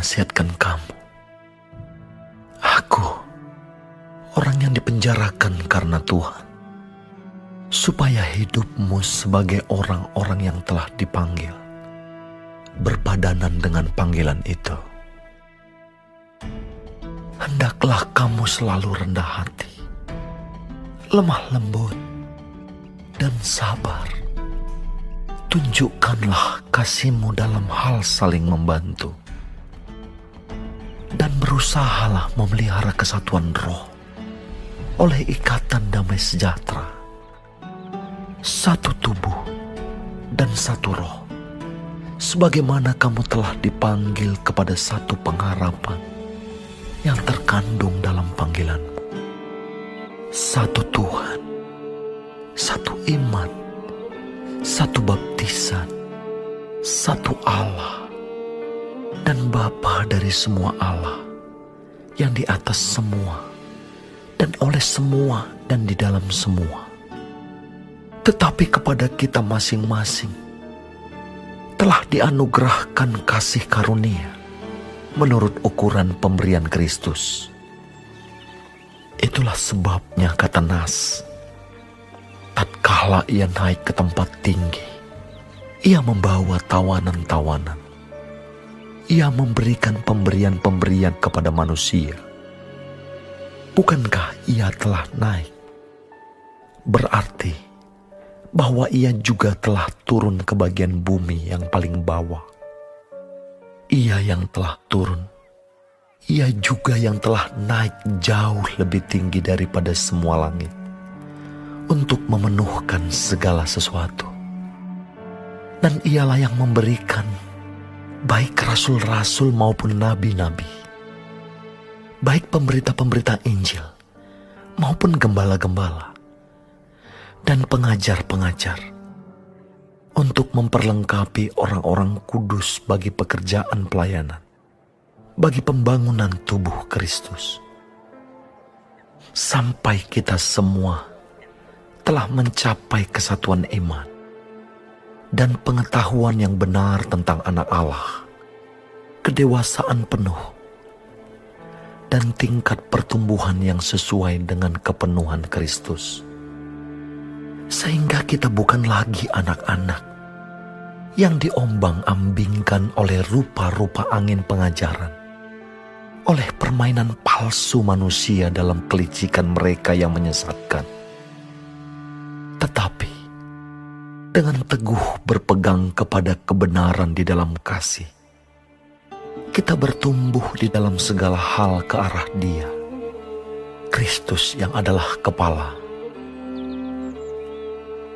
menasihatkan kamu. Aku, orang yang dipenjarakan karena Tuhan, supaya hidupmu sebagai orang-orang yang telah dipanggil, berpadanan dengan panggilan itu. Hendaklah kamu selalu rendah hati, lemah lembut, dan sabar. Tunjukkanlah kasihmu dalam hal saling membantu. Dan berusahalah memelihara kesatuan roh oleh ikatan damai sejahtera. Satu tubuh dan satu roh, sebagaimana kamu telah dipanggil kepada satu pengharapan yang terkandung dalam panggilanmu. Satu Tuhan, satu iman, satu baptisan, satu Allah, dan Bapa dari semua Allah, yang di atas semua, dan oleh semua, dan di dalam semua. Tetapi kepada kita masing-masing telah dianugerahkan kasih karunia menurut ukuran pemberian Kristus. Itulah sebabnya, kata Nas, tatkala ia naik ke tempat tinggi, ia membawa tawanan-tawanan. Ia memberikan pemberian-pemberian kepada manusia. Bukankah ia telah naik? Berarti bahwa ia juga telah turun ke bagian bumi yang paling bawah. Ia yang telah turun, ia juga yang telah naik jauh lebih tinggi daripada semua langit, untuk memenuhkan segala sesuatu. Dan ialah yang memberikan baik rasul-rasul maupun nabi-nabi, baik pemberita-pemberita Injil maupun gembala-gembala dan pengajar-pengajar, untuk memperlengkapi orang-orang kudus bagi pekerjaan pelayanan, bagi pembangunan tubuh Kristus, sampai kita semua telah mencapai kesatuan iman dan pengetahuan yang benar tentang Anak Allah, kedewasaan penuh, dan tingkat pertumbuhan yang sesuai dengan kepenuhan Kristus. Sehingga kita bukan lagi anak-anak yang diombang-ambingkan oleh rupa-rupa angin pengajaran, oleh permainan palsu manusia dalam kelicikan mereka yang menyesatkan. Tetapi dengan teguh berpegang kepada kebenaran di dalam kasih, kita bertumbuh di dalam segala hal ke arah Dia, Kristus yang adalah kepala.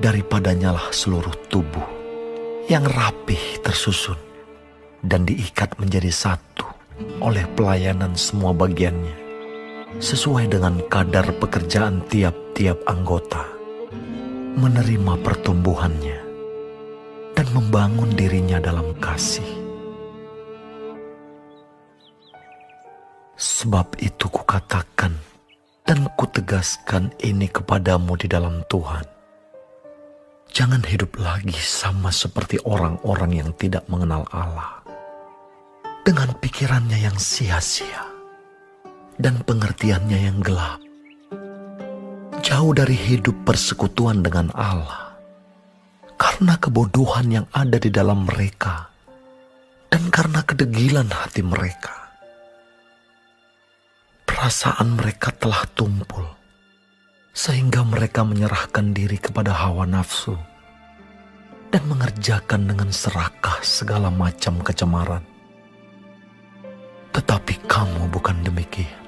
Daripadanyalah seluruh tubuh yang rapih tersusun dan diikat menjadi satu oleh pelayanan semua bagiannya, sesuai dengan kadar pekerjaan tiap-tiap anggota, menerima pertumbuhannya dan membangun dirinya dalam kasih. Sebab itu kukatakan dan kutegaskan ini kepadamu di dalam Tuhan. Jangan hidup lagi sama seperti orang-orang yang tidak mengenal Allah, dengan pikirannya yang sia-sia dan pengertiannya yang gelap, jauh dari hidup persekutuan dengan Allah, karena kebodohan yang ada di dalam mereka dan karena kedegilan hati mereka. Perasaan mereka telah tumpul, sehingga mereka menyerahkan diri kepada hawa nafsu dan mengerjakan dengan serakah segala macam kecemaran. Tetapi kamu bukan demikian.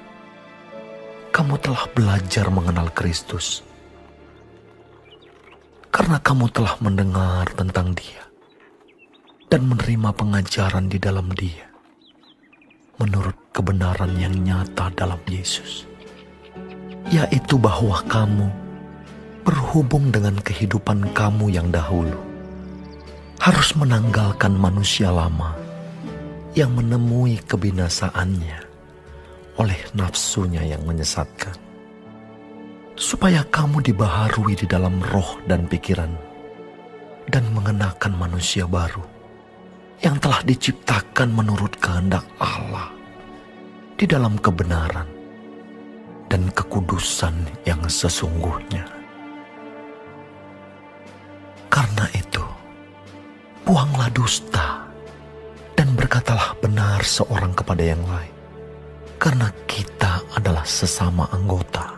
Kamu telah belajar mengenal Kristus, karena kamu telah mendengar tentang Dia dan menerima pengajaran di dalam Dia, menurut kebenaran yang nyata dalam Yesus, yaitu bahwa kamu berhubung dengan kehidupan kamu yang dahulu harus menanggalkan manusia lama yang menemui kebinasaannya oleh nafsunya yang menyesatkan, supaya kamu dibaharui di dalam roh dan pikiran, dan mengenakan manusia baru yang telah diciptakan menurut kehendak Allah di dalam kebenaran dan kekudusan yang sesungguhnya. Karena itu, buanglah dusta dan berkatalah benar seorang kepada yang lain, karena kita adalah sesama anggota.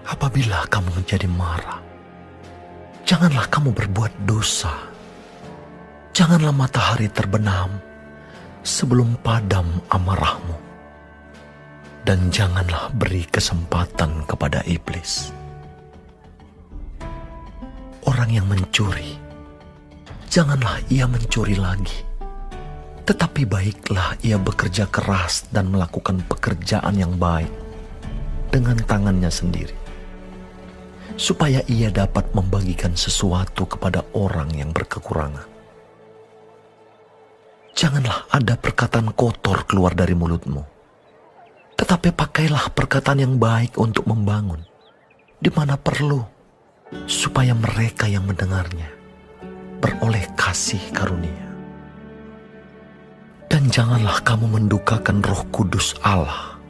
Apabila kamu menjadi marah, janganlah kamu berbuat dosa. Janganlah matahari terbenam sebelum padam amarahmu, dan janganlah beri kesempatan kepada iblis. Orang yang mencuri, janganlah ia mencuri lagi, tetapi baiklah ia bekerja keras dan melakukan pekerjaan yang baik dengan tangannya sendiri, supaya ia dapat membagikan sesuatu kepada orang yang berkekurangan. Janganlah ada perkataan kotor keluar dari mulutmu, tetapi pakailah perkataan yang baik untuk membangun di mana perlu, supaya mereka yang mendengarnya beroleh kasih karunia. Dan janganlah kamu mendukakan Roh Kudus Allah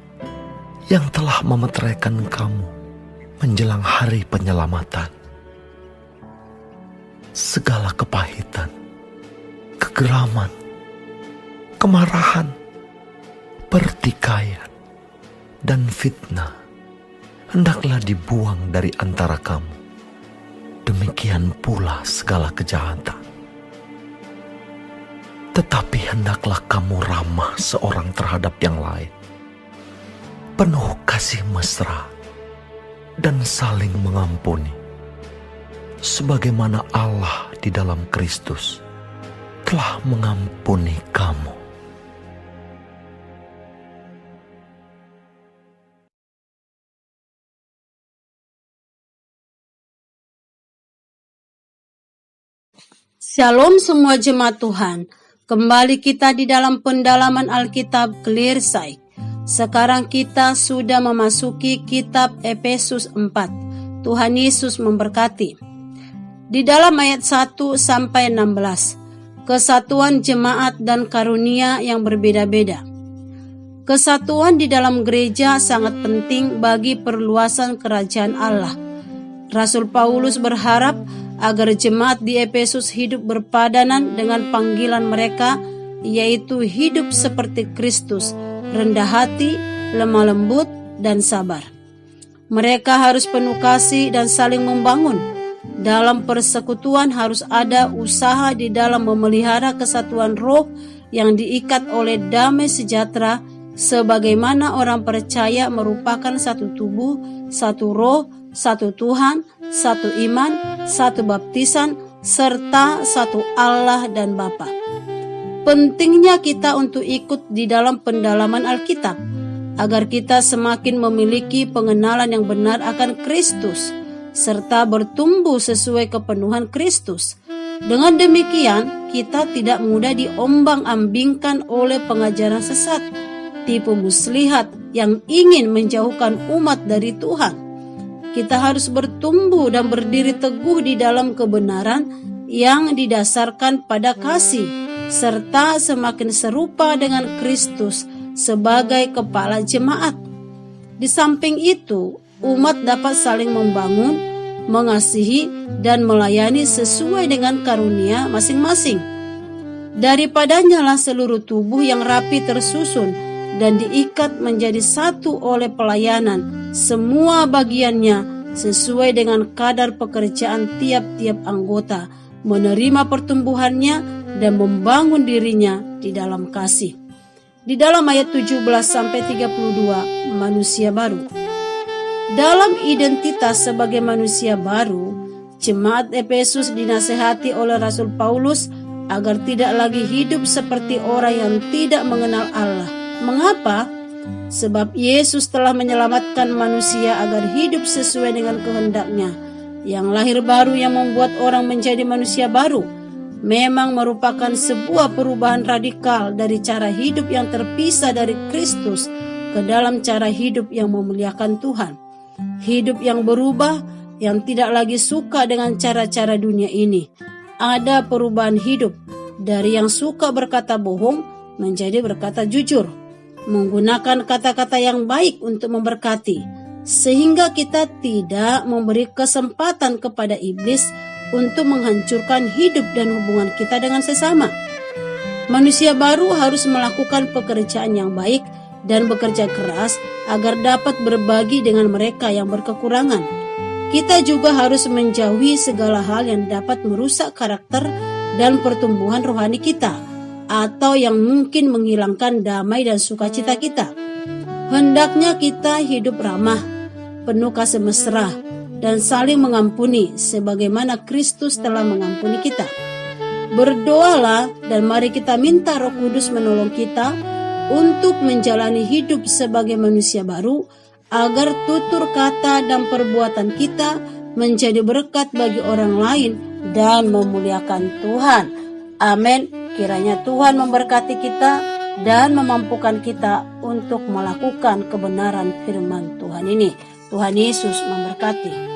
yang telah memeteraikan kamu menjelang hari penyelamatan. Segala kepahitan, kegeraman, kemarahan, pertikaian, dan fitnah hendaklah dibuang dari antara kamu. Demikian pula segala kejahatan. Tetapi hendaklah kamu ramah seorang terhadap yang lain, penuh kasih mesra, dan saling mengampuni, sebagaimana Allah di dalam Kristus telah mengampuni kamu. Shalom semua jemaat Tuhan. Kembali kita di dalam pendalaman Alkitab Clear Sight. Sekarang kita sudah memasuki kitab Efesus 4. Tuhan Yesus memberkati. Di dalam ayat 1 sampai 16, kesatuan jemaat dan karunia yang berbeda-beda. Kesatuan di dalam gereja sangat penting bagi perluasan kerajaan Allah. Rasul Paulus berharap agar jemaat di Efesus hidup berpadanan dengan panggilan mereka, yaitu hidup seperti Kristus, rendah hati, lemah lembut, dan sabar. Mereka harus penuh kasih dan saling membangun. Dalam persekutuan harus ada usaha di dalam memelihara kesatuan roh yang diikat oleh damai sejahtera, sebagaimana orang percaya merupakan satu tubuh, satu roh, satu Tuhan, satu iman, satu baptisan, serta satu Allah dan Bapa. Pentingnya kita untuk ikut di dalam pendalaman Alkitab, agar kita semakin memiliki pengenalan yang benar akan Kristus, serta bertumbuh sesuai kepenuhan Kristus. Dengan demikian, kita tidak mudah diombang-ambingkan oleh pengajaran sesat, tipu muslihat yang ingin menjauhkan umat dari Tuhan. Kita harus bertumbuh dan berdiri teguh di dalam kebenaran yang didasarkan pada kasih, serta semakin serupa dengan Kristus sebagai kepala jemaat. Di samping itu, umat dapat saling membangun, mengasihi, dan melayani sesuai dengan karunia masing-masing. Daripadanya lah seluruh tubuh yang rapi tersusun dan diikat menjadi satu oleh pelayanan, semua bagiannya sesuai dengan kadar pekerjaan tiap-tiap anggota, menerima pertumbuhannya dan membangun dirinya di dalam kasih. Di dalam ayat 17-32, manusia baru. Dalam identitas sebagai manusia baru, jemaat Efesus dinasehati oleh Rasul Paulus agar tidak lagi hidup seperti orang yang tidak mengenal Allah. Mengapa? Sebab Yesus telah menyelamatkan manusia agar hidup sesuai dengan kehendaknya. Yang lahir baru yang membuat orang menjadi manusia baru memang merupakan sebuah perubahan radikal dari cara hidup yang terpisah dari Kristus ke dalam cara hidup yang memuliakan Tuhan. Hidup yang berubah, yang tidak lagi suka dengan cara-cara dunia ini. ada perubahan hidup dari yang suka berkata bohong menjadi berkata jujur, menggunakan kata-kata yang baik untuk memberkati, sehingga kita tidak memberi kesempatan kepada iblis untuk menghancurkan hidup dan hubungan kita dengan sesama. Manusia baru harus melakukan pekerjaan yang baik dan bekerja keras agar dapat berbagi dengan mereka yang berkekurangan. Kita juga harus menjauhi segala hal yang dapat merusak karakter dan pertumbuhan rohani kita, atau yang mungkin menghilangkan damai dan sukacita kita. Hendaknya kita hidup ramah, penuh kasih mesra, dan saling mengampuni sebagaimana Kristus telah mengampuni kita. Berdoalah dan mari kita minta Roh Kudus menolong kita untuk menjalani hidup sebagai manusia baru, agar tutur kata dan perbuatan kita menjadi berkat bagi orang lain dan memuliakan Tuhan. Amin. Kiranya Tuhan memberkati kita dan memampukan kita untuk melakukan kebenaran firman Tuhan ini. Tuhan Yesus memberkati.